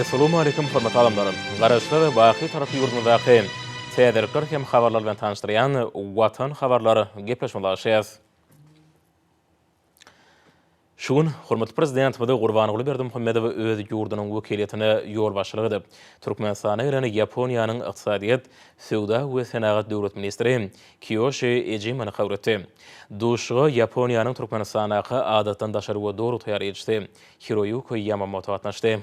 Assalamu alaikum hormatly adamlarym. Garaşlar waqy tarapy ýurdundaky täzerler hem habarlar bilen tanışdyrýan Watan habarlary gepleşmelaşýar. Şuň hormatly prezident Bada Gurbanuly Berdimuhammedow öz ýurdunyň wekiliýetine ýol başlyk edip, Türkmenistana ýerine Ýaponiýanyň ykdysadyýat, sowda we senagat döwlet ministri Kiyoshi Ejimani gawratdy. Duşy Ýaponiýanyň Türkmenistanaky adatdan daşary we dogry taýýar etdi. Hiroyuki Yamamoto gatnaşdy.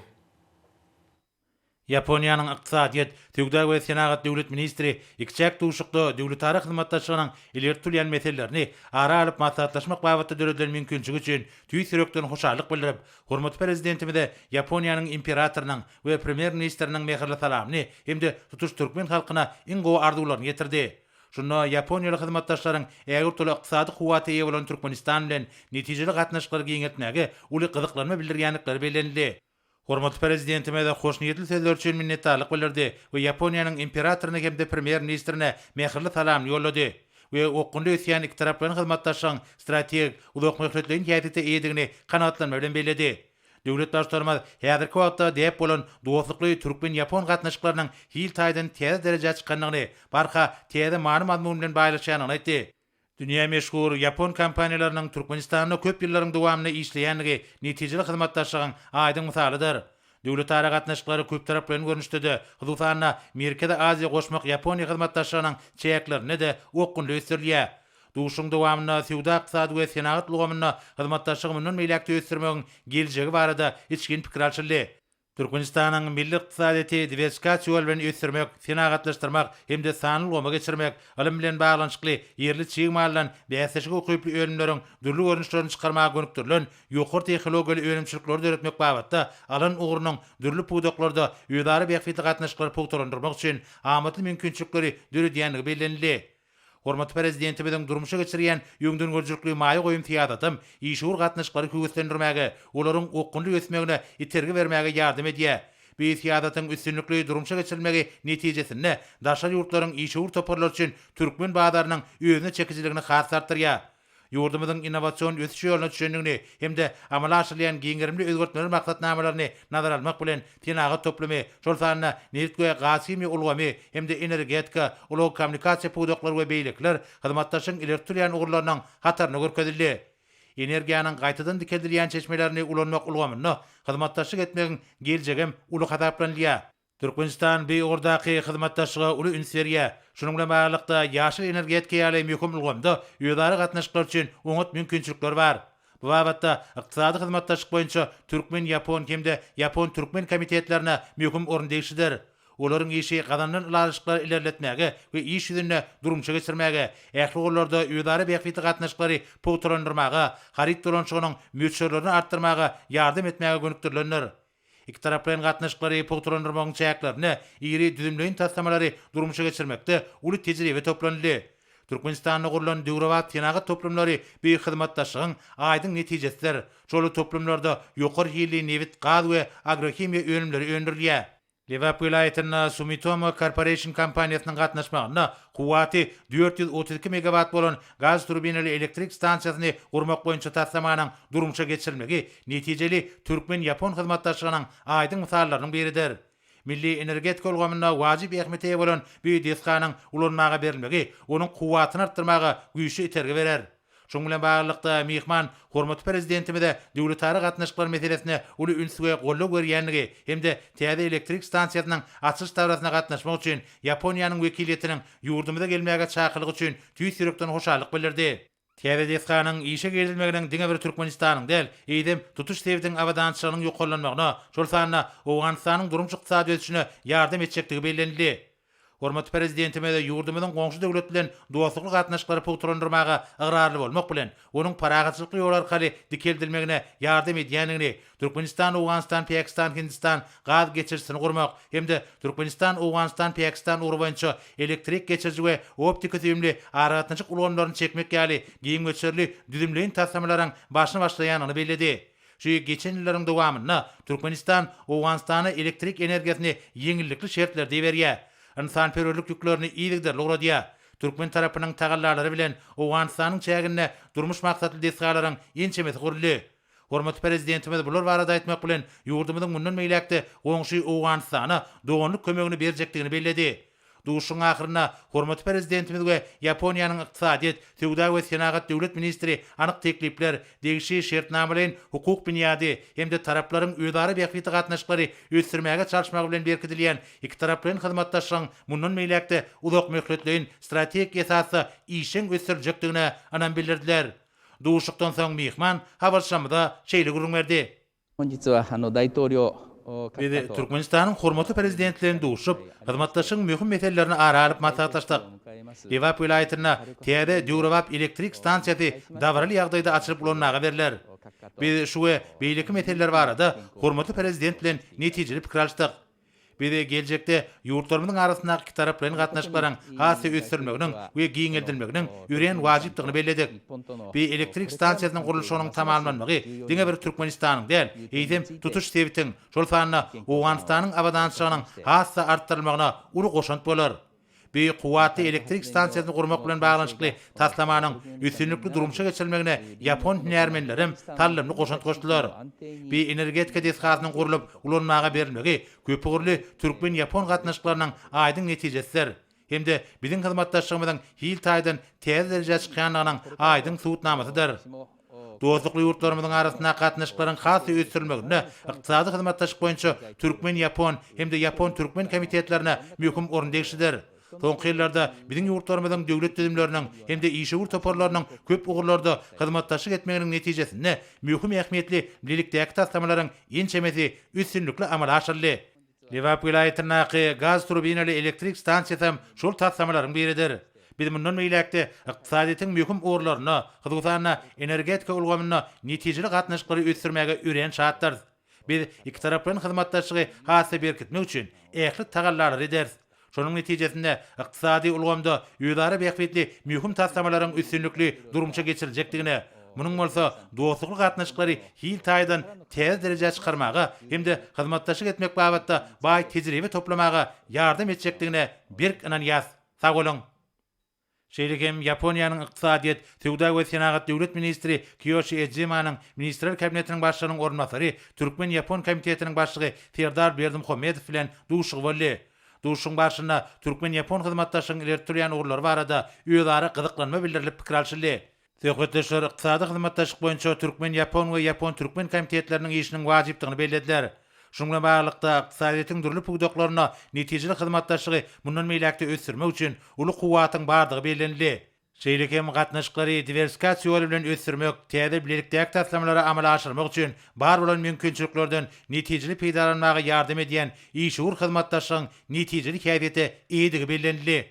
Yaponiýanyň ykdysadyýat, tügdä we senagat döwlet ministri ikçek duşukda döwlet tarih hyzmatdaşlygynyň ileri turýan meselelerini ara alyp maslahatlaşmak babatda döredilen mümkinçiligi üçin tüý sürekden hoşarlyk bildirip, hormatly prezidentimize Yaponiýanyň imperatorynyň we premier ministriniň mehirli salamyny hemde tutuş türkmen halkyna iň gowy arzuwlaryny ýetirdi. Şunda Yaponiýaly hyzmatdaşlaryň ägir toly ykdysady kuwaty ýa bolan Türkmenistan bilen netijeli gatnaşyklary giňetmäge uly gyzyklanma bildirýänlikleri bellenildi. Hormatly prezidentime de hoş niyetli sözler üçin minnetdarlyk bildirdi we Yaponiýanyň imperatoryna hemde premier ministrine mehirli salam ýollady. We okundy ösýän iki taraplaryň hyzmatdaşlygyň strategik uzak möhletlerini ýa-da eýdigini kanatlanma bilen bellädi. Döwlet başlarymyz häzirki wagtda diýip bolan dostlukly Türkmen-Ýapon gatnaşyklarynyň hil taýdan täze derejä çykanyny, barha täze many-mazmun bilen baýlaşýanyny aýtdy. Dünya meşhur Yapon kompaniýalarynyň Türkmenistanda köp ýyllaryň dowamly işleýänligi netijeli hyzmatdaşlygyň aýdyň misalydyr. Döwlet ara gatnaşyklary köp taraplaryň görnüşde, hususan Amerikada Aziýa goşmak Yaponiýa hyzmatdaşlygynyň çäklerini de okundy ösdürýär. Duşuň dowamyna sowda ykdysady we senagat lugamyna hyzmatdaşlygymyň meýlekde ösdürmegiň geljegi barada içkin pikir alçyldy. Türkmenistanyň milli ykdysadyny diversifikasiýa bilen ösdürmek, senagatlaşdyrmak hemde sanly goma geçirmek, ilim bilen baglanşykly ýerli çygymalan bäsleşik okyply öňümleriň dürli görnüşlerini çykarmaga gönükdirilen ýokary tehnologiýaly öňümçilikleri öğretmek babatda alan ugrunyň dürli puwdaklarda ýödary bähfitli gatnaşyklary puwtalandyrmak üçin amatly mümkinçilikleri döredýänligi bellenildi. Hormatly prezidentimiziň durmuşa geçirýän ýöňden görjükli maýy goýum tiýadatym işur gatnaşyklary köwüslendirmäge, olaryň okunly ösmegine itergi bermäge ýardym edýär. Bu tiýadatyň üstünlikli durmuşa geçirilmegi netijesinde daşary ýurtlaryň işur toparlar üçin türkmen badarynyň özüne çekijiligini has artdyrýar. Ýurdumyzyň innowasion ösüşi ýoluna düşendigini hemde amala aşyrýan giňerimli özgertmeler maksatnamalaryny nazara almak bilen tenagat toplamy, şol sanyna Newtgoýa gasymy ulgamy hemde energetika, ulug kommunikasiýa puwdaklary we beýlikler hyzmatdaşyň ileri turýan ugurlarynyň hataryny görkezildi. Energiýanyň gaýtadan dikeldirilen çeşmelerini ulanmak ulgamyny hyzmatdaşlyk etmegiň geljegem uly hadaplanýar. Türkmenistan bir ordaky hyzmatdaşlyga uly üns berýär. Şunuň bilen baglykda ýaşyl energetika ýaly möhüm ulgamda ýödary gatnaşyklar üçin oňat mümkinçilikler bar. Bu babatda ykdysady hyzmatdaşlyk boýunça Türkmen-Ýapon hemde Ýapon-Türkmen komitetlerine möhüm orun degişidir. Olaryň işi gazandan ilarışyklary ilerletmäge we iş ýüzüne durmuşa geçirmäge, ähli gollarda ýödary bähfitli gatnaşyklary puwtalandyrmaga, harit dolanşygynyň möçürlerini artdyrmaga ýardym etmäge gönükdirilenler. İki taraplaryň gatnaşyklary puwtalandyrmagyň çäklerini iri düzümleýin taslamalary durmuşa geçirmekde uly tejribe toplandy. Türkmenistanda gurulan döwrawat tenagat toplamlary bir hyzmatdaşlygyň aýdyň netijesidir. Şol toplamlarda ýokary hilli newit, gaz we agrokimiýa önümleri öndürilýär. Liverpool vilayatynyň Sumitomo Corporation kompaniýasynyň gatnaşmagyna kuwaty 432 megawatt bolan gaz turbinali elektrik stansiýasyny gurmak boýunça taslamanyň durmuşa geçirilmegi netijeli Türkmen-Ýapon hyzmatdaşlygynyň aýdyň misallarynyň biridir. Milli energetika ulgamyna wajyp ähmiýet ýa bolan bu deskanyň ulanmaga berilmegi onuň kuwatyny artdyrmaga güýçli itergi berer. Şoň bilen baglykda mehman hormatly prezidentimize döwlet ara gatnaşyklary meselesine uly üns we golluk berýänligi hemde täze elektrik stansiýasynyň açyş dawrasyna gatnaşmak üçin Yaponiýanyň wekiliýetiniň ýurdumyza gelmäge çakylygy üçin tüý sürekden hoşarlyk bildirdi. Täze deskanyň işe gerilmeginiň diňe bir Türkmenistanyň del, eýdem tutuş sebäbinden awadançylygynyň ýokallanmagyna, şol sanyna Owganystanyň durmuşyk ykdysady ösüşine ýardym etjekdigi bellenildi. Hormatly prezidentime de ýurdumyzyň goňşy döwlet bilen dostlukly gatnaşyklary puwtalandyrmaga ygyrarly bolmak bilen onuň paragaçylykly ýol arkaly dikeldilmegine ýardym edýänligini, Türkmenistan, Owganistan, Pakistan, Hindistan gaz geçirsini gurmak hemde Türkmenistan, Owganistan, Pakistan ugru boýunça elektrik geçirji we optika düýümli aragatnaşyk ulgamlaryny çekmek ýaly giň göçerli düzümleýin taslamalaryň başyny başlaýanyny belledi. Şu geçen ýyllaryň dowamyna Türkmenistan, Owganistana elektrik energiýasyny ýeňillikli şertlerde berýär. İnsan perörlük yüklerini iyilikdir logradya. Türkmen tarapynyň tagallalary bilen Owganystanyň çägine durmuş maksatly desgalaryň ençemesi guruldy. Hormatly prezidentimiz bular barada aýtmak bilen ýurdumyzyň mundan meýlekde goňşy Owganystana dogonlyk kömegini berjekdigini belledi. Duşun ahyryna hormatly prezidentimizge Yaponiýanyň ykdysadyet, Töwda we Senagat döwlet ministri anyk teklipler, degişi şertnamelerin hukuk bünyady hemde taraplaryň öýdary bähbiti gatnaşyklary ösdürmäge çalışmagy bilen berkidilýän iki taraplaryň hyzmatdaşlygyň mundan meýlekde uzak möhletleýin strategik esasy işin ösdürjekdigine anan bildirdiler. Duşukdan soň mihman habarşamyda şeýle gurulma berdi. 本日は大統領 Bede Türkmenistanyň hormatly prezidentlerini duşup, hyzmatdaşyň möhüm meselelerini ara alyp maslahatlaşdyk. Lewap vilayatyna täze Dürewap elektrik stansiýasy dawraly ýagdaýda açylyp bolanmaga berler. Biz şu we beýleki meseleler barada hormatly prezident bilen netijeli pikir alýdyk. Biz geljekde ýurtlarymyzyň arasyndaky iki taraplaryň gatnaşyklaryň hasy ösdürmeginiň we giňeldilmeginiň ýüren wajypdygyny belledik. Biz elektrik stansiýasynyň gurulşynyň tamamlanmagy diňe bir Türkmenistanyň däl, eýdem tutuş sebitiň şol sanyna Owganystanyň abadançylygynyň hasy artdyrylmagyna uly goşant bolar. Bir kuwatly elektrik stansiýasyny gurmak bilen baglanşykly taslamanyň üstünlikli durumça geçirilmegine Yapon hünärmenlerim tallamly goşant goşdular. Bir energetika desgasynyň gurulyp ulanmaga berilmegi köpügürli Türkmen-Yapon gatnaşyklarynyň aýdyň netijesidir. Hemde biziň hyzmatdaşlygymyzyň hil taýdan täze derejede çykýanlygynyň aýdyň suwutnamasydyr. Dostlukly ýurtlarymyzyň arasynda gatnaşyklaryň hasy ösdürmegine, ykdysady hyzmatdaşlyk boýunça Türkmen-Yapon hemde Yapon-Türkmen komitetlerine möhüm orun degişidir. Soňky ýyllarda biziň ýurtlarymyzyň döwlet düzümleriniň hemde işigur toparlarynyň köp ugurlarda hyzmatdaşlyk etmeginiň netijesinde möhüm ähmiýetli birlikdäki taslamalaryň ençemesi üstünlikli amala aşyrly. Lewap vilayatynyň gaz turbinaly elektrik stansiýasy şol taslamalaryň biridir. Biz mundan meýlekde ykdysadyň möhüm ugurlaryna, hyzmatlaryna, energetika ulgamyna netijeli gatnaşyklary ösdürmäge ören şartlar. Biz iki taraplaryň hyzmatdaşlygy hasy berkitmek üçin ähli tagallary ederiz. Şonuň netijesinde ykdysady ulgamda ýödary bähbitli möhüm taslamalaryň üstünlikli durumça geçirijekdigine, munyň bolsa dostlukly gatnaşyklary hil taýdan täze derejede çykarmaga hemde hyzmatdaşlyk etmek babatda baý tejribe toplamaga ýardam etjekdigine bir anan ýaz. Sag bolun. Şeýlekem Yaponiýanyň ykdysadyet, Töwda we Senagat döwlet ministri Kiyoshi Ejimanyň ministrler kabinetiniň başlygynyň ornatary, Türkmen-Yapon komitetiniň başlygy Serdar Berdimuhammedow bilen duşugy boldy. Duşun başyna Türkmen-Yapon hyzmatdaşlygyň ilertirýän ugurlary barada öýdary gyzyklanma bildirilip pikir alşyldy. Söhbetleşler ykdysady hyzmatdaşlyk boýunça Türkmen-Yapon we Yapon-Türkmen komitetleriniň işiniň wajypdygyny bellediler. Şunga baglanykda ykdysadyň durly pugdaklaryna netijeli hyzmatdaşlygy mundan meýlekde ösdürmek üçin uly kuwatyň bardygy bellenildi. Şeýlekem gatnaşyklary diversifikasiýa bilen ösdürmek, täze birlikdäki taslamlary amala aşyrmak üçin bar bolan mümkinçiliklerden netijeli peýdalanmaga ýardam edýän işigur hyzmatdaşlygyň netijeli käýfiýeti eýdigi bellenildi.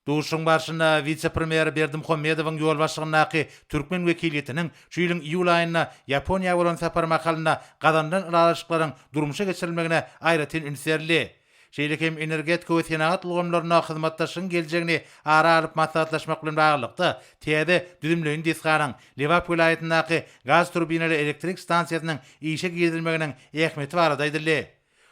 Duşun başyna vice-premier Berdimuhammedowyň ýol başlygynyňky Türkmen wekiliýetiniň şu ýylyň iýul aýyna Yaponiýa bolan sapar makalynda gazandan ýaşyklaryň durumça geçirilmegine aýratyn ünserli. Şeýlekem energetika we senagat ulgamlaryna hyzmatdaşlygyň geljegini ara alyp maslahatlaşmak bilen baglykda täze düzümleýin desganyň Lewap vilayatynyň gaz turbinaly elektrik stansiýasynyň işe girilmeginiň ähmiýeti barada aýdyldy.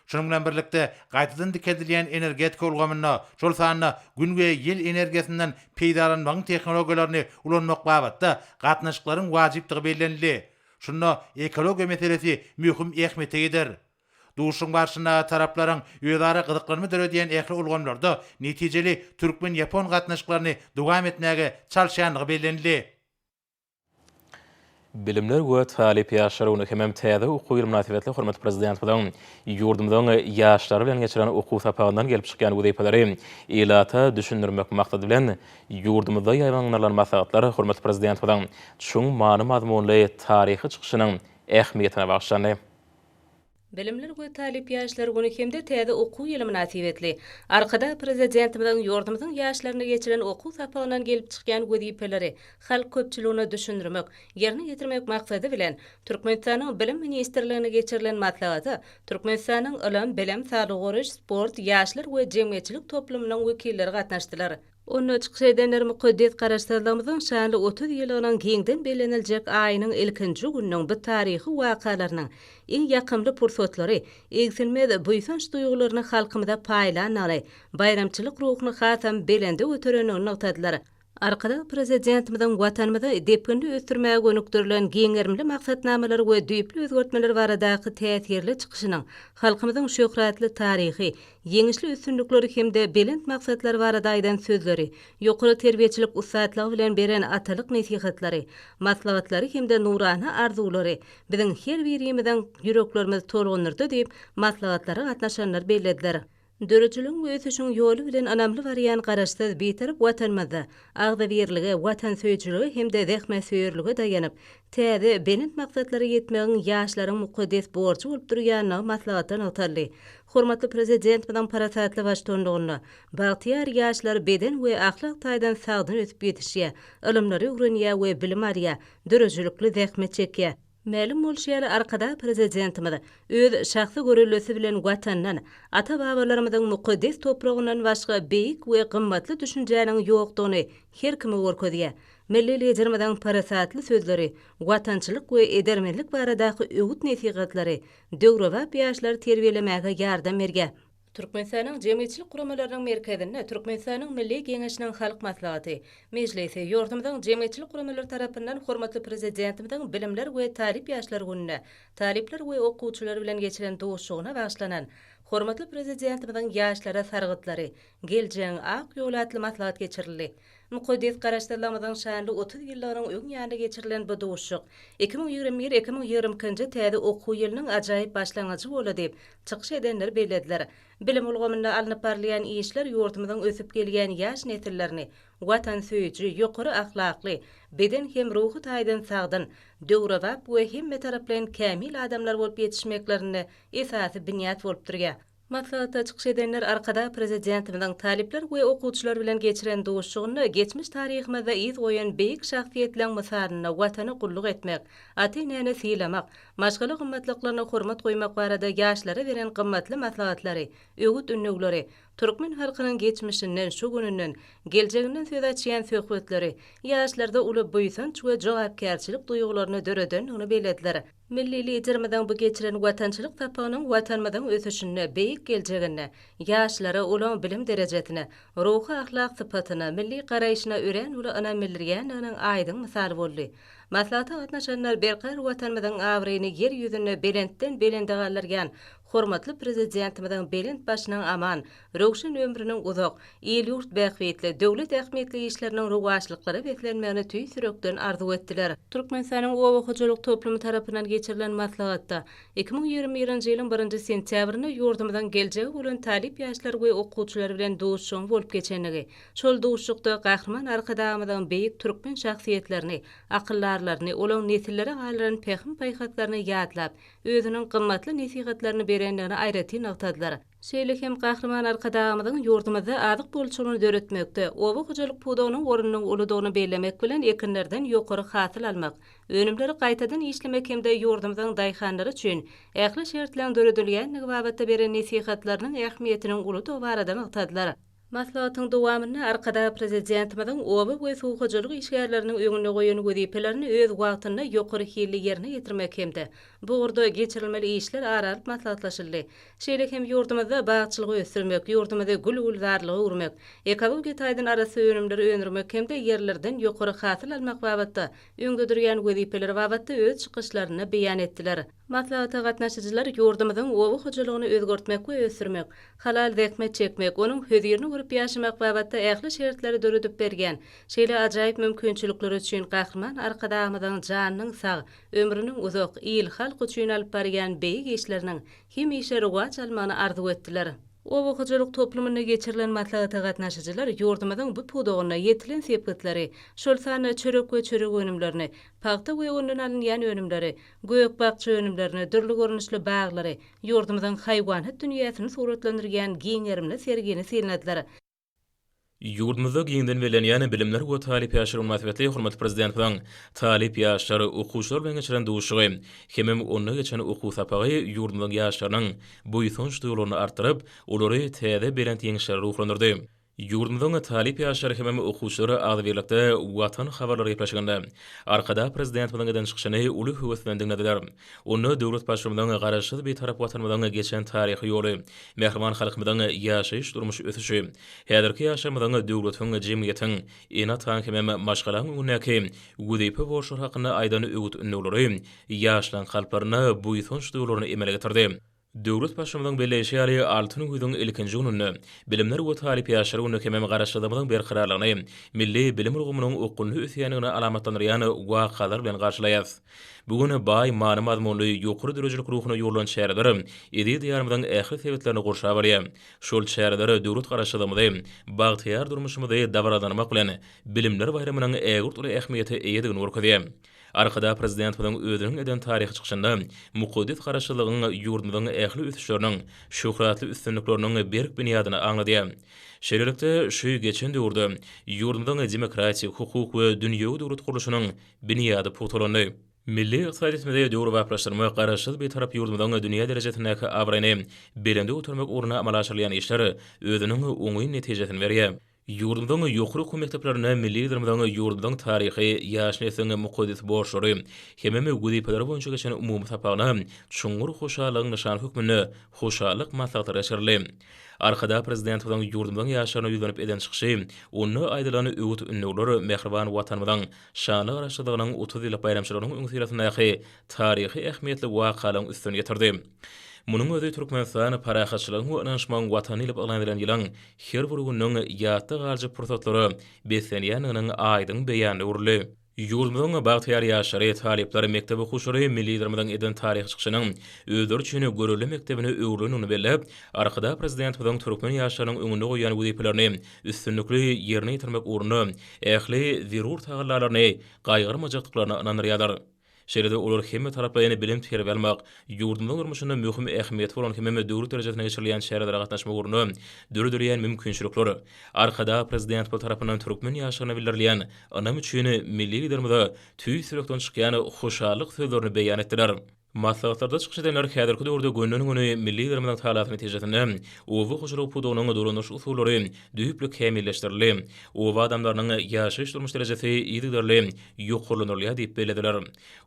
Şunun bilen birlikde gaýtadan dikedilýän energetika ulgamyna, şol sanyna gün we ýyl energiýasynyň peýdalanmagyň tehnologiýalaryny ulanmak babatda gatnaşyklaryň wajypdygy bellenildi. Şunda ekologiýa meselesi möhüm ähmiýet eder. Duşun başyna taraplaryň ýödary gyzyklanma döredýän ähli ulgamlarda netijeli Türkmen-Yapon gatnaşyklaryny dowam etmäge çalşýanlygy bellenildi. Bilimler we talip ýaşlaryny hemem täze okuwy münasibetli hormat prezident bilen ýurdumyzyň ýaşlary bilen geçiren okuw sapagyndan gelip çykýan wezipeleri elata düşündirmek maksady bilen ýurdumyzda ýaýlanlanan maslahatlary hormat prezident bilen şuň many mazmunly taryhy çykyşynyň ähmiýetine bagşlandy. Bilimler we talip ýaşlar güni hemde täze okuw ýyly münasibetli. Arkada prezidentimiň ýurdumyzyň ýaşlaryny geçiren okuw sapagyndan gelip çykýan wezipeleri halk köpçüligine düşündirmek, ýerine ýetirmek maksady bilen Türkmenistanyň bilim ministrligine geçirilen maslahaty Türkmenistanyň ilim, bilim, saglyk goruş, sport, ýaşlar we jemgyýetçilik toplumynyň wekilleri gatnaşdylar. Onu çıkış edenler müqeddis garaşdyrmamyzyň şanly 30 ýylynyň giňden beleniljek aýynyň ilkinji günüň bu taryhy wakalarynyň iň ýakymly pursatlary, egsilmez buýsanç duýgularyny halkymyza paýlanaly, bayramçylyk ruhyny hasam belende öterenigini noktadylar. Arkada prezidentimizin watanymyza depkinde ösdürmäge gönükdirilen giňermli maksatnamalar we düýpli özgertmeler baradaky täsirli çykyşynyň halkymyzyň şöhratly taryhy, ýeňişli üstünlikleri hemde belent maksatlar barada aýdan sözleri, ýokary terbiýeçilik ustatlygy bilen beren atalyk nasihatlary, maslahatlary hemde nurana arzulary biziň her birimiziň ýüreklerimiz tolgunyrdy diýip maslahatlary gatnaşanlar bellädiler. Dörüçülüň ösüşüň ýoly bilen anamly barýan garaşsyz bitirip watanymyzda agda berligi, watan söýçüligi hemde zähme söýerligi daýanyp, täze belent maksatlary ýetmegiň ýaşlaryň mukaddes borçy bolup durýanyna maslahatdan öterli. Hormatly prezident bilen parasatly baştonlugyny, bagtyar ýaşlar beden we ahlak taýdan sagdyn ösüp ýetişýär, ilmlary öwrenýär we bilim arýar, dörüçülükli zähme çekýär. Mälum bolşýar arkada prezidentimiz öz şahsy görelmesi bilen watandan, ata-babalarymyzyň mukaddes topragyndan başga beýik we gymmatly düşünjäniň ýokdugyny her kime görkezýär. Milli liderimiziň parasatly sözleri, watançylyk we edermenlik baradaky öwüt nasihatlary döwrewap ýaşlary terbiýelemäge ýardam berýär. Türkmenistanyň jemgyýetçilik guramalarynyň merkezinde Türkmenistanyň Milli Geňeşiniň halk maslahaty, mejlisi ýordamynyň jemgyýetçilik guramalary tarapyndan hormatly prezidentimiziň bilimler we talip ýaşlary gününe, talipler we okuwçylar bilen geçiren dowuşugyna bagşlanan hormatly prezidentimiziň ýaşlara sargytlary, geljeğiň ak ýol atly maslahat geçirildi. Mukaddes garaşdyrlamyzyň şanly 30 ýyllaryň öň ýanynda geçirilen bu dowuşuk 2021-2022 täze okuw ýylynyň ajaýyp başlangaçy boldy diýip çykyş edenler bellädiler. Bilim ulgamynda alnyp barlayan işler ýurtymyzyň ösüp gelýän ýaş nesillerini watan söýüji, ýokary ahlakly, beden hem ruhy taýdan sagdyn, döwrewap we hemme taraplan kämil adamlar bolup ýetişmeklerini esasy binýat bolup durýar. Maslahatda çykyş edenler arkada prezidentimiziň talipler we okuwçylar bilen geçiren dowuşugyny geçmiş taryhymyzda iz goýan beýik şahsiýetleň mysalyna watany gulluk etmek, ata-enäni sylamak, maşgaly gymmatlyklaryna hormat goýmak barada ýaşlara beren gymmatly maslahatlary, öwüt ünnegleri, Türkmen halkynyň geçmişinden, şu gününden, geljeginden söz açýan söhbetleri, ýaşlarda uly buýsanç we jogapkärçilik duýgularyny döreden onu bellädiler. Milli liderimiziň bu geçiren watançylyk tapagynyň watanymyzyň ösüşine, beýik geljegine, ýaşlara olan bilim derejetine, ruhy ahlak sypatyna, milli garaýyşyna ören uly ana millirýanyň aýdyn misaly boldy. Maslahata gatnaşanlar berkar watanymyzyň awryny yer ýüzüne belentden belende galyrgan hormatly prezidentimiziň belent başynyň aman, röwşen ömrüniň uzak, el ýurt bähwetli, döwlet ähmiýetli işleriniň rowajlyklary beklenmegini tüý sürekden arzu etdiler. Türkmenistanyň owakyjylyk toplumy tarapyndan geçirilen maslahatda 2021-nji ýylyň 1-nji sentýabryny ýurdumyzyň geljegi bolan talip ýaşlar we okuwçylar bilen dowuşugyň bolup geçenligi, şol dowuşukda gahrman arkadamyzyň beýik türkmen şahsiýetlerini, akyllarlaryny, olaň nesillere galyran pehm paýhatlaryny ýadlap, özüniň gymmatly nasihatlaryny berenligini aýraty nagtadylar. Şeýle hem gahrman arkadamyzyň ýurdumyzda adyk bolçugyny döretmekde, owakyjylyk pudagynyň orunynyň ulydygyny bellemek bilen ekinlerden ýokary hasyl almak, önümleri gaýtadan işlemek hemde ýurdumyzyň daýhanlary üçin ähli şertleň döredilýän babatda beren nasihatlarynyň ähmiýetiniň uly barada nagtadylar. Maslahatyň dowamyny arkada prezidentimiziň owa we suwgaçylyk işgärleriniň öňüne goýan wezipelerini öz wagtyna ýokary hilli ýerine ýetirmek hemde bu urda geçirilmeli işler aralyp maslahatlaşyldy. Şeýle hem ýurdumyzda bagçylygy ösdürmek, ýurdumyzda gül-güldarlygy urmak, ekologiýa taýdan arasy önümleri öňürmek hemde ýerlerden ýokary hasyl almak babatda öňde durýan wezipeler babatda öz çykyşlaryny beýan etdiler. Maslahata gatnaşyjylar ýurdumyzyň owakyjylygyny özgertmek we ösdürmek, halal zähme çekmek, onuň höziýerini görüp ýaşamak babatda ähli şertleri döredip bergen, şeýle ajaýyp mümkinçilikleri üçin gahrman arkadamyzyň janynyň sag, ömrüniň uzak, ýyl halk üçin alyp barýan beýik işleriniň hem işe rowaj almagyny arzu etdiler. Owakyjylyk toplumyna geçirilen maslahata gatnaşyjylar ýurdumyzyň bu pudagyna ýetilen sepetleri, şol sany çörek we çörek önümlerini, paxta we ondan alynýan önümleri, göýek bakçy önümlerini, dürli görnüşli baglary, ýurdumyzyň haýwanat dünýäsini suratlandyrýan giňerimli sergini silinediler. Ýurdumyzda giňden belenýän bilimler we talip ýaşlar münasibetli hormatly prezidentimiň talip ýaşlary okuwçylar bilen geçiren dowuşugy hemem ony geçen okuw sapagy ýurdumyzyň ýaşlarynyň buýsunç duýgularyny artyryp, olary täze berent ýeňişleri ruhlandyrdy. Yurdumdan talip ýaşary hemem okuwçylary agdyrlykda watan habarlary ýeplaşganda arkada prezident bilen eden çykyşyny uly höwetden dinlediler. Onu döwlet başçylygyndan garaşsyz bir tarap watanymyzdan geçen taryhy ýoly, mehriban halkymyzdan ýaşaýyş durmuşy ötüşi, häzirki ýaşamyzdan döwletiň jemgyýetiň ena taň hemem maşgalaň uňaky güdeýpe borçlar hakyna aýdany öwüt ünlülери ýaşlaryň kalplaryna bu ýetonç döwlerini emele getirdi. Döwlet başçylygyndan belleşýäri altyn güýdüň ilkinji günnü bilimler we talip ýaşary günnü hemem garaşdyrmagyň berqararlygyny milli bilim urgumynyň okulny üsýanyny alamatlanýan wakalar bilen garşylaýar. Bugün bay many mazmunly ýokary derejelik ruhuny ýolan şäherler edi diýarymyň ähli sebetlerini gorşap barýar. Şol şäherler döwlet garaşdyrmady, bagtyar durmuşymyzy dawradanmak bilen bilimler bayramynyň ägurt uly ähmiýeti eýedigini görkezýär. Arkada prezident bilen özüniň eden taryhy çykyşynda muqaddis garaşlygyň ýurdumyň ähli üsüşleriniň şöhratly üstünlikleriniň berk bünýadyny aňlady. Şeýlelikde şu geçen döwürde ýurdumyň demokratiýa, hukuk we dünýäwi döwlet gurulşynyň bünýady putulandy. Milli iqtisadiýetde döwür baýlaşdyrma garaşsyz bir tarap ýurdumyň dünýä derejesindäki abraýny belinde oturmak ugruna amal aşyrlayan işleri özüniň oňy netijesini berýär. Yurdumdan ýokary okuw mekdeplerine milli ýerdimden ýurdumdan taryhy, ýaşnaýysyň muqaddis borçlary, hemem güdeýpeler boýunça geçen umumy sapagyna çuňgur hoşalygyň nişan hükmüni hoşalyk maslahatlara geçirildi. Arkada prezident bilen ýurdumdan ýaşaryny ýüzlenip eden çykyşy, onu aýdylany öwüt ünlüleri mehriban watanymyň şanly garaşdygynyň 30 ýyllyk bayramçylarynyň öňsýärasyndaky taryhy ähmiýetli wakalaryň üstüne ýetirdi. Munyň özi Türkmenistan parahatçylygyň we ynanşmagyň watany ile baglanýan ýylaň her bir günüň ýatda garjy pursatlary besenýanynyň aýdyň beýany uruly. Ýurdumyň bagtyar ýaşary talipleri mektebe huşury milli ýerdimden eden taryh çykyşynyň özleri üçin görülen mektebini öwrününi bellep, arkada prezident bilen türkmen ýaşarynyň öňüne goýan güdeýpelerini üstünlikli ýerine ýetirmek ugruna ähli zerur tagallalaryny gaýgyrmajaklyklaryna inandyrýarlar. Şeýlede olar hemme taraplaryny bilim terip almak, ýurdumyň durmuşyna möhüm ähmiýet bolan hemme döwlet derejesine geçirilýän şäherlere gatnaşmak ugruna döredürýän mümkinçilikleri. Arkada prezident bu tarapyndan türkmen ýaşaryna bildirilýän anam üçin milli liderimize tüý sürekden çykýan hoşalyk sözlerini beýan etdiler. Maslahatlarda çykyş edenler häzirki döwürde gönnüň güni milli liderimiň talatyny tejesinde owu hoşalyk pudugynyň duranyş usullary düýüpli kämilleşdirildi. Owu adamlarynyň ýaşaýyş durmuş derejesi ýygyderli ýokurlanylýar diýip belediler.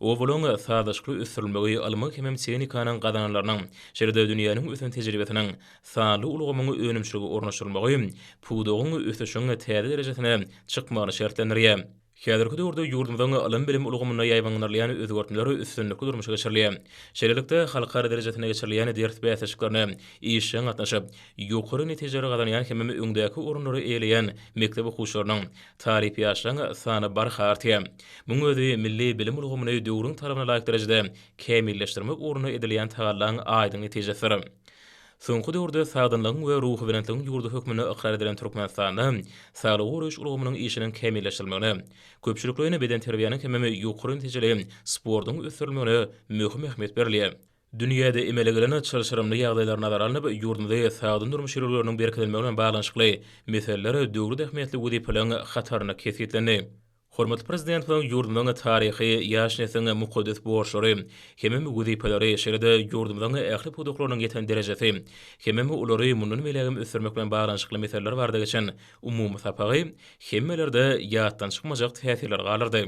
Owulaň sadaşky üstünlügi almak hemem teknikanyň gazananlarynyň şeýle dünýäniň ösen tejribesiniň sanly ulgamyny önümçiligi ornaşdyrylmagy pudugyň ösüşiň täze derejesine çykmagyny şertlendirýär. Häzirki döwürde ýurdumyň ilim bilim ulgamyna ýaýbanlanýan özgertmeleri üstünlikli durmuşa geçirilýär. Şeýlelikde halkara derejesine geçirilýän dert beýatçyklaryny işe gatnaşyp ýokary netijeleri gazanýan hemem öňdäki orunlary eýleýän mektep okuwçylarynyň taryp ýaşaryň sany barha artýar. Muň özi milli bilim ulgamyny döwrüň tarapyna laýyk derejede kämilleşdirmek ugruna edilýän tagallaryň aýdyň netijesi. Soňky döwürde sagdynlygyň we ruhy bilenligiň ýurdu hökmüne ikrar edilen Türkmenistanda saglyk uruş ulgamynyň işiniň kämilleşdirilmegine, köpçüliklerine beden terbiýanyň hemem ýokary netijeli sportyň ösdirilmegine möhüm ähmiýet berilýär. Dünýäde emele gelen çarşarymly ýagdaýlar nazara alynıp, ýurdumda sagdyn durmuş ýerleriniň berkilenmegine baglanyşykly meseleler döwret ähmiýetli güdeýpeleň hataryna kesitlendi. Hormatly prezident bilen ýurdumyň taryhy, ýaşnaýysyň muqaddis borçlary, hemem güdeýpeleri şeýle ýurdumyň ähli puduklarynyň ýeten derejesi, hemem ulary mundan belägim ösdürmek bilen baglanyşykly meseleler barada geçen umumy sapagy hemmelerde ýatdan çykmajak täsirler galardy.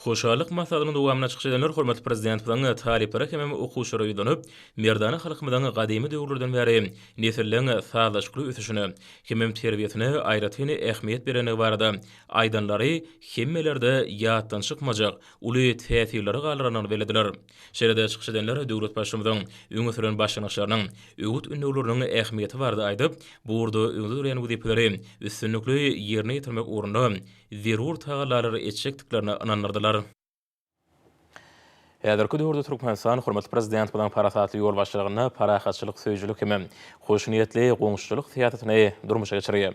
Hoşalyk maslahatynyň dowamyna çykyş edenler hormatly prezident bilen talipleri hemem okuwçylary ýygynyp, merdany halkymyň gadymy döwürlerden bäri nesilleň sadaşly ösüşine, hemem terbiýetine aýratyny ähmiýet berene barada aýdanlary hemmelerde ýatdan çykmajak uly täsirleri galaranyny belediler. Şeýle çykyş edenler döwlet başçymyzyň öňe süren başlanyşlarynyň öwüt ünlüleriniň ähmiýeti barada aýdyp, bu urda öňde durýan güdeýpeleri üstünlikli ýerine ýetirmek ugruna zerur tagallalary etjekdiklerini inandyrdylar. Häzirki döwürde Türkmenistan hormatly prezident bilen parasatly ýol başçylygyna parahatçylyk söýjülük hemem hoşniýetli goňşulyk siýasatyny durmuşa geçirýär.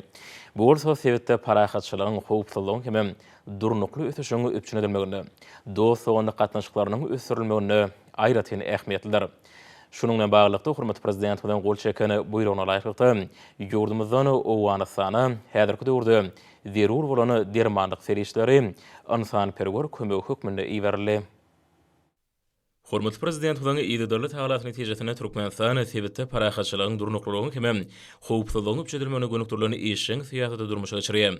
Bu bolsa sebäpde parahatçylygyň howpsuzlygyň hemem durnukly ösüşiňi öpçün edilmeginde, dostogyny gatnaşyklarynyň ösdürilmegine aýratyn ähmiýetlidir. Şunun bilen baglykda hormatly prezident bilen gol çekeni buýrugyna laýykly ýurdumyzdan owany sany häzirki döwürde zerur bolany dermanlyk serişleri insan perwer kömegi hökmünde iýerildi. Hormatly prezident bilen ýygydarly tagalat netijesine Türkmenistan sebitde parahatçylygyň durnuklaryny hemem howpsuzlygyny üçedilmegine gönükdirleni işin syýasata durmuşa geçirýär.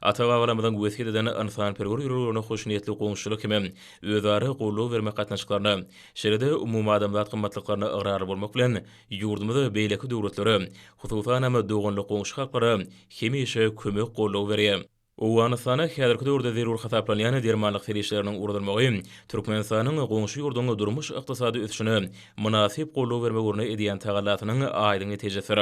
Ata-babalarymyzyň wesiýetden ansan-perwer ýürüglerine hoşnýetli goňşulyk hemem özara goýluw bermek gatnaşyklaryna, şeride umumy adamzat gymmatlyklaryna ygrar bolmak bilen ýurdumyzda beýleki döwletleri, hususan hem doganlyk goňşy halklary hemişe kömek goýluw berýär. Owanystyna häzirki döwürde zerur hasaplanýan dermanlyk serişleriniň urdurmagy Türkmenistanyň goňşy ýurduny durmuş ykdysady ösüşine munasip goýluw bermek uruna edýän tagalatynyň aýdyň netijesi.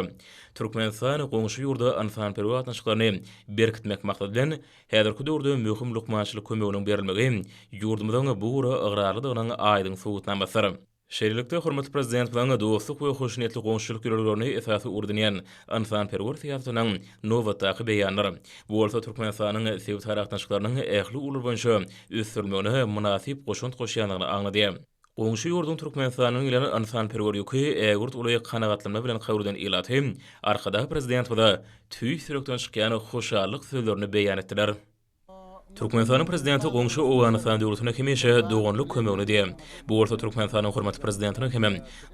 Türkmenistan goňşy ýurda ansan-perwer gatnaşyklaryny berkitmek maksady bilen häzirki döwürde möhüm lukmançylyk kömeginiň berilmegi ýurdumyzyň bu ura ygranlygynyň aýdyň subutnamasy. Şeýlelikde hormatly prezident bilen dostluk we hoşnýetli goňşulyk ýürüglerini esasy urdunýan ansan-perwer syýasatynyň nowatdaky beýanlary. Bu bolsa Türkmenistanyň sebit harakatçylarynyň ähli ular boýunça ösdürmegine munasip goşunt goşýanlygyny aňlady. Goňşy ýurdun Türkmenistanyň bilen ansan-perwer ýökü ägurt uly kanagatlanma bilen gowrudan ýylaty arkada prezident bilen tüý sürekden çykýan hoşallyk sözlerini beýan etdiler. Türkmenistanyň prezidenti goňşy Owanystyň döwletine hemişe doganlyk kömegini diýär. Bu bolsa Türkmenistanyň hormatly prezidentiniň hem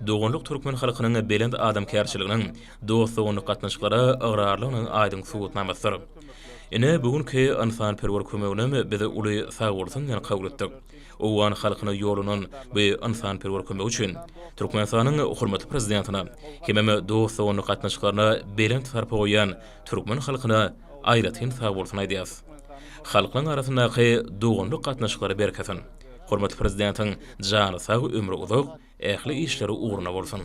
doganlyk türkmen halkynyň belend adamkärçiliginiň, dostlugyny gatnaşyklary ygranlygynyň aýdyň subutnamasy. Ine bugünkü ansan-perwer kömegini bize uly sagyrsyň bilen kabul etdik. Owan halkyny ýolunyň bu ansan-perwer kömegi üçin Türkmenistanyň hormatly prezidentine hem dostlugyny gatnaşyklaryna belend tarpa goýan türkmen halkyna aýratyn sagyrsyň aýdýar. Halkyň arasyndaky doganlyk gatnaşyklary berkesin. Hormatly prezidentiň jany sag, ömrü uzak, ähli işleri uğruna bolsun.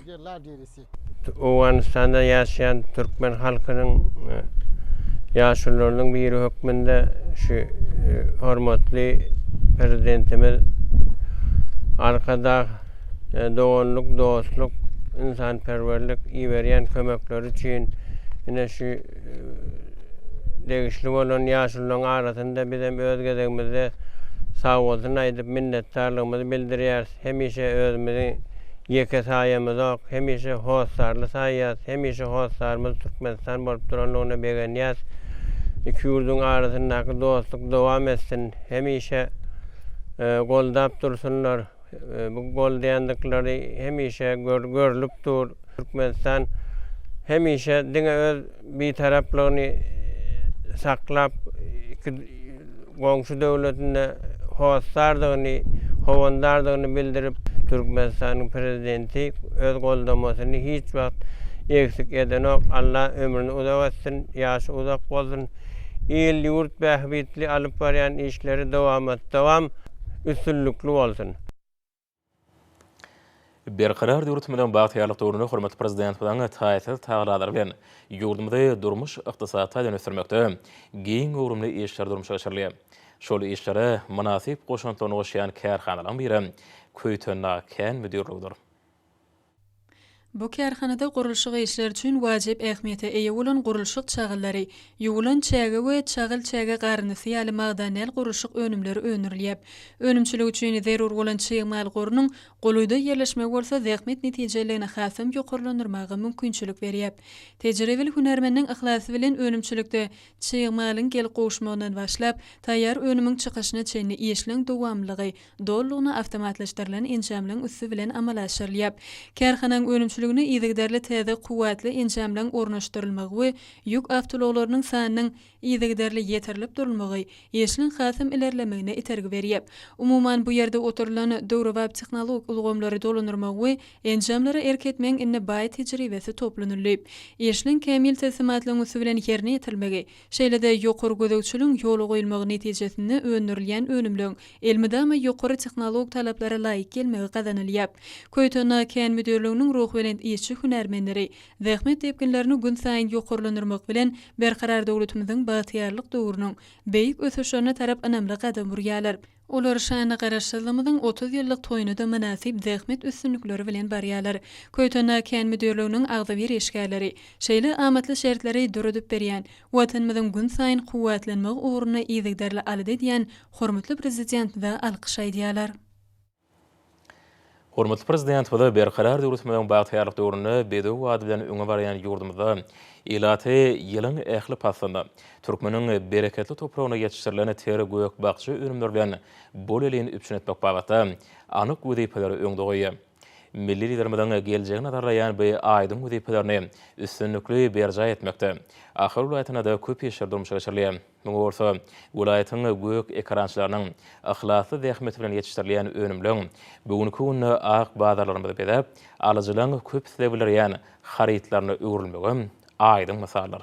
Owanystyňda ýaşaýan türkmen halkynyň ýaşullarynyň biri hökmünde şu hormatly prezidentimiz arkada doganlyk, dostluk, insanperwerlik iýerýän kömekleri üçin ine şu degişli bolan ýaşullaryň arasynda bizim öz gezegimizde sag bolsun aýdyp minnetdarlygymyzy bildirýär. Hemişe özümizi ýeke saýamyza, hemişe howsarly saýýas, hemişe howsarymyz Türkmenistan bolup duranlygyna begenýäs. Iki ýurdun arasyndaky dostluk dowam etsin. Hemişe goldap dursunlar. Bu goldaýandyklary hemişe görülüp dur. Türkmenistan hemişe diňe öz bir taraplygyny saklap goňşy döwletine howsardygyny, howandardygyny bildirip Türkmenistanyň prezidenti öz goldamasyny hiç wagt eksik edenok. Allah ömrüni uzak etsin, ýaşy uzak bolsun. El ýurt bähbitli alyp barýan işleri dowam üstünlükli bolsun. Berqarar döwlet bilen bagtýarlyk döwründe hormatly prezident bilen taýsir tagalalar bilen ýurdumyzda durmuş ykdysaty dönüşdirmekde giň gowrumly işler durmuşa geçirilýär. Şol işlere munasip goşuntlaryny goşýan kärhanalaryň biri Köýtönna kän müdirligidir. Bu kärhanada gurulşyk işler üçin wajyp ähmiýete eýe bolan gurulşyk çagallary, ýuwulan çäge we çagal çäge garnysy ýaly magdanel gurulşyk önümleri öňürilýär. Önümçilik üçin zerur bolan çyýmal gorunyň goluýda ýerleşmek bolsa zähmet netijelerine hasam ýokarlandyrmagy mümkinçilik berýär. Tejribeli hünärmendiň ihlasy bilen önümçilikde çyýmalyň gel goşmagyndan başlap taýýar önümiň çykyşyna çenli işleň dowamlygy, dollugyny awtomatlaşdyrylan enjamlaryň üstü bilen amal aşyrylýar. Kärhananyň önümçiligini ýygdarly täze kuwatly enjamlaryň ornaşdyrylmagy we ýük awtologlarynyň sanynyň ýygdarly ýetirilip durulmagy işleň hasam ilerlemegine itergi berýär. Umuman bu ýerde oturulan döwrewap tehnologik ulgamlary dolanyrmak we enjamlary erketmeň inne baý tejribesi toplanylýar. Işleň kämil teslimatlygyň üstü bilen ýerine ýetilmegi, şeýlede ýokary gözegçiligiň ýoly goýulmagy netijesinde öňürilýän önümliň elmidama ýokary tehnologik talaplara laýyk gelmegi gazanylýar. Köýtönna kän müdirliginiň ruh bilen işçi hünärmenleri zähmet tepkinlerini gün saýyn ýokarlandyrmak bilen berkarar döwletimiziň bagtýarlyk döwrüniň beýik ösüşlerine tarap önemli gadam urýarlar. Olar şäne garaşdyrmamyzyň 30 ýyllyk toýunyda munasip zähmet üstünlikleri bilen barýarlar. Köýtönna kän müdirliginiň agda bir eşgärleri, şeýle amatly şertleri döredip berýän, watanymyzyň gün saýyn kuwatlanmagy uğruna ýygdarly alyp edýän hormatly prezident we alkyş aýdýarlar. Hormatly prezident we berkarar döwletmeden bagtyrlyk döwrüne bedew wady bilen öňe barýan ýurdumyzda ilaty ýylyň ähli pasanda türkmeniň bereketli topragyna ýetişdirilen tere göýek bagçy ürünler bilen bol elini üpçün etmek babata anyk wezipelere öňde goýýar. Milli liderimiň geljegini adarlayan bu aýdyň wezipelerini üstünlikli berja etmekde. Ahir vilayatyna da köp ýeşer durmuşa geçirilýär. Muňa bolsa vilayatyň göýek ekrançylarynyň ahlasy zähmeti bilen ýetişdirilen önümlüň bugünkü günde ak bazarlarynda bedep alyjylaryň köp sebäplerden haritlaryny öwrülmegi aýdyň mysallar.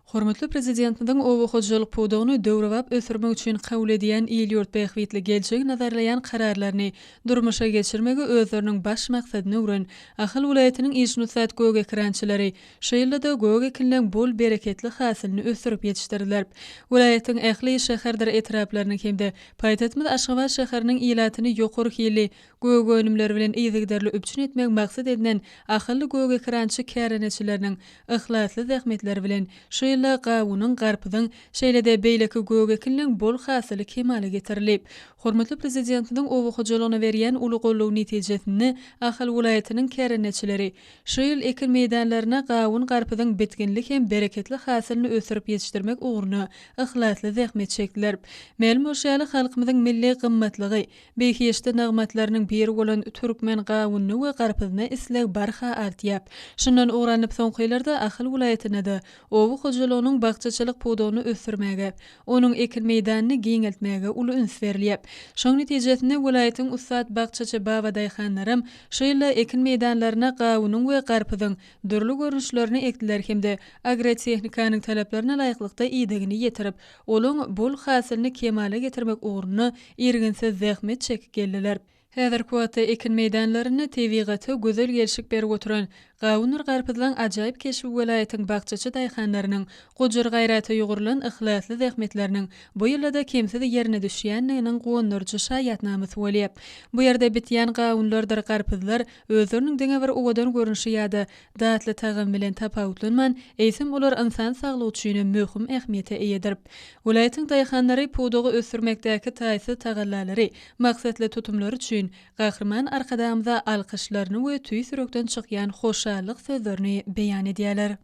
Hormatly prezidentimiň owa hojalyk pudugyny döwrewap ösürmek üçin kabul edýän ýylyurt behwitli geljegi nazarlayan kararlaryny durmuşa geçirmegi özleriniň baş maksadyny uran Ahal vilayatynyň işnusat gög ekrançylary şeýlede gög ekinleň bol bereketli hasylyny ösürip ýetişdirdiler. Vilayatyň ähli şäherler etraplaryny hemde paýtatymyz Aşgabat şäheriniň ilatyny ýokary hili gög önümleri bilen ýygyderli üpçün etmek maksat edilen ahylly gög ekrançy käreneçileriniň ihlasly zähmetleri bilen şeýle gawunyň garpydyň şeýlede beýleki gög ekinleň bol hasyly kemale getirilip, hormatly prezidentimiň owa hojalygyna berýän uly gollugy netijesinde Ahal vilayatynyň käreneçileri şeýl ekin meýdanlaryna gawun garpydyň bitginlik hem bereketli hasylyny ösürip ýetişdirmek ugruna ihlasly zähmet çekdiler. Ma'lum şeýle halkymyzyň milli gymmatlygy, beýheşde nagmatlarynyň biri bolan türkmen gawuny we garpydyna isleg barha artýar. Şundan öwrenip soňky ýyllarda Ahal vilayatyna da owa hojalygynyň bagçaçylyk pudugyny ösürmäge, onuň ekin meýdanyny giňeltmäge uly üns berilýär. Şoň netijesinde vilayatyň ussat bagçaçy baba daýhanlarym şeýle ekin meýdanlaryna gawunyň we garpydyň dürli görnüşlerini ekdiler hemde agrotehnikanyň talaplaryna laýyklykda ýedigini ýetirip, olaň bol hasylyny kemale getirmek ugruna irginsiz zähmet çekip geldiler. Häzir kuwata ekin meýdanlaryny tebigaty gözel gelşik berip oturan Gawunur garpydylan ajaýyp keşif welaýatyň bagçaçy daýhanlarynyň gojar gaýraty ýugurylan ihlasly zähmetleriniň bu ýylda kemsede ýerine düşýänliginiň gowundurjy şaýatnamysy bolýar. Bu ýerde bitýän gawunlardyr garpydylar özleriniň diňe bir owadan görünüşi ýa-da datly tagym bilen tapawutlanman, eýsem olar insan saglygy üçin möhüm ähmiýete eýedir. Welaýatyň daýhanlary pudugy ösürmekdäki taýsy tagallalary, maksatly tutumlary üçin gahrman arkadamyza alkyşlaryny we tüý sürekden çykýan hoşallyk sözlerini beýan edýärler.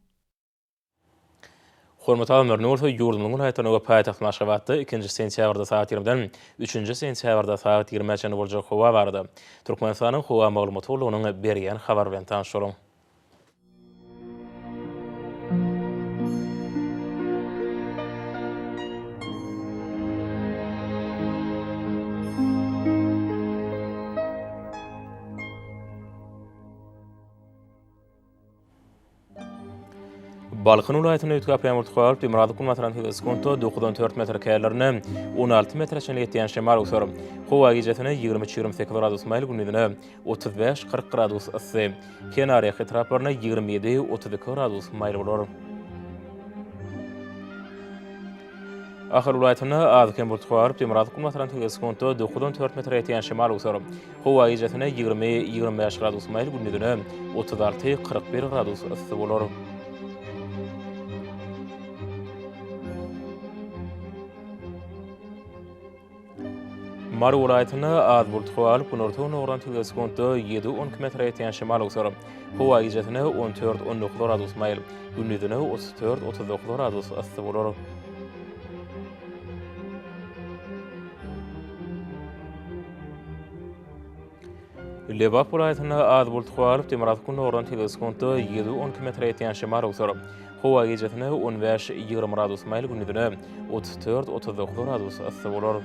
Hormatly alimler, nursa ýurdumyň haýatyny we paýtaxt Aşgabatda 2-nji sentýabrda saat 20-den 3-nji sentýabrda saat 20-de boljak howa bardy. Türkmenistanyň howa maglumaty bolunyň berýän habar bilen tanşaryň. Balkın vilayatyny ýetgäp ýamurtgalyp Demirady kulmatran teleskonto 9-4 metr käýlerini 16 metrçe ýetýän şemal uçurum. Howa gijetine 20-28 gradus maýl gündüne 35-40 gradus ysy. Kenariýa etraplaryna 27-32 gradus maýl bolar. Ahir vilayatyny azkem boltgalyp Demirady kulmatran teleskonto 9-4 metr ýetýän şemal uçurum. Howa gijetine 20-25 gradus maýl gündüne 36-41 gradus ysy bolar. Mar vilayatyny az boltgalyp Günortagyň ogran teleskonto 7-10 metr ýetýän şemal uçurum. Howa gijetine 14-19 gradus maýl, gündüzine 34-39 gradus ysy bolar. Lebap vilayatyny az boltgalyp Demirady ogran teleskonto 7-10 metr ýetýän şemal uçurum. Howa gijetine 15-20 gradus maýl, gündüzine 34-39 gradus ysy bolar.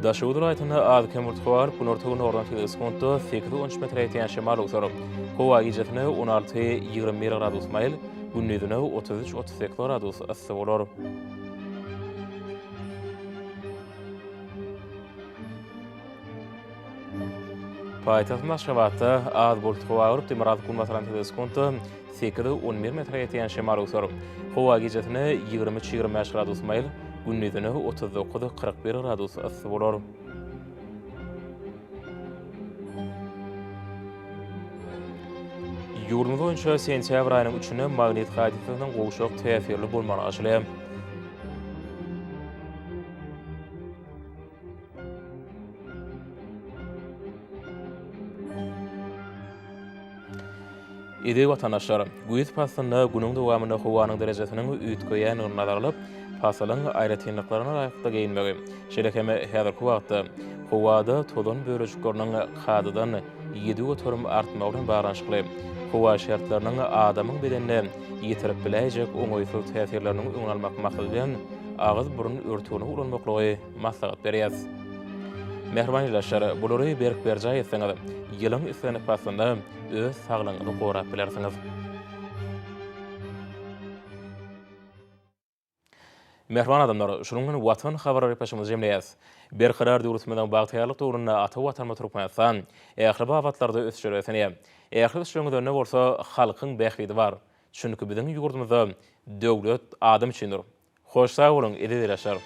Daşuwdy raýatyny az kemurtgalyp Günortagyň ogran teleskonto 8-13 metr ýetýän şemal uçurum. Howa gijetine 16-21 gradus maýl, gündüzine 33-38 gradus ysy bolar. Paýtaxt Aşgabatda az boltgalyp Demirady kulmatran teleskonto 8-11 metr ýetýän şemal uçurum. Howa gijetine 20-25 gradus maýl, gündüzine 39-41 gradus ysy bolar. Ýurdumyz boýunça sentýabr aýynyň 3-ine magnit hadisasynyň gowşak täsirli bolmany aşylýar. Edi vatandaşlar, güýz pasynda günüň dowamında howanyň derejesiniň üýtgeýän nazarlyp, pasalyň aýratynlyklaryna laýykda geyinmegi. Şerekeme häzirki wagtda howada tozan böreçikleriniň hadydan 7 götürüm artmagyna baranşykly. Howa şertleriniň adamyň bedenine ýetirip biläjek oňoýsuz täsirlerini öňe almak maksadydan ağız burun örtügini ulanmaklygy maslahat berýär. Mehriban ýaşar, bulary berk berjay etseňiz, ýylyň islenip pasynda öz saglygyňyzy gorap bilersiňiz. Mehriban adamlar, şunun watan habarlary paşymyz jemleýäs. Berqarar döwletmeden bagtyarlyk dogruny ata watanma turkmanystan, ähli babatlarda ösçüresine. Ähli ösçüňizde bolsa halkyň bähwidi bar. Çünki biziň ýurdumyzda döwlet adam üçindir. Hoş sag bolun, edi ýaşar.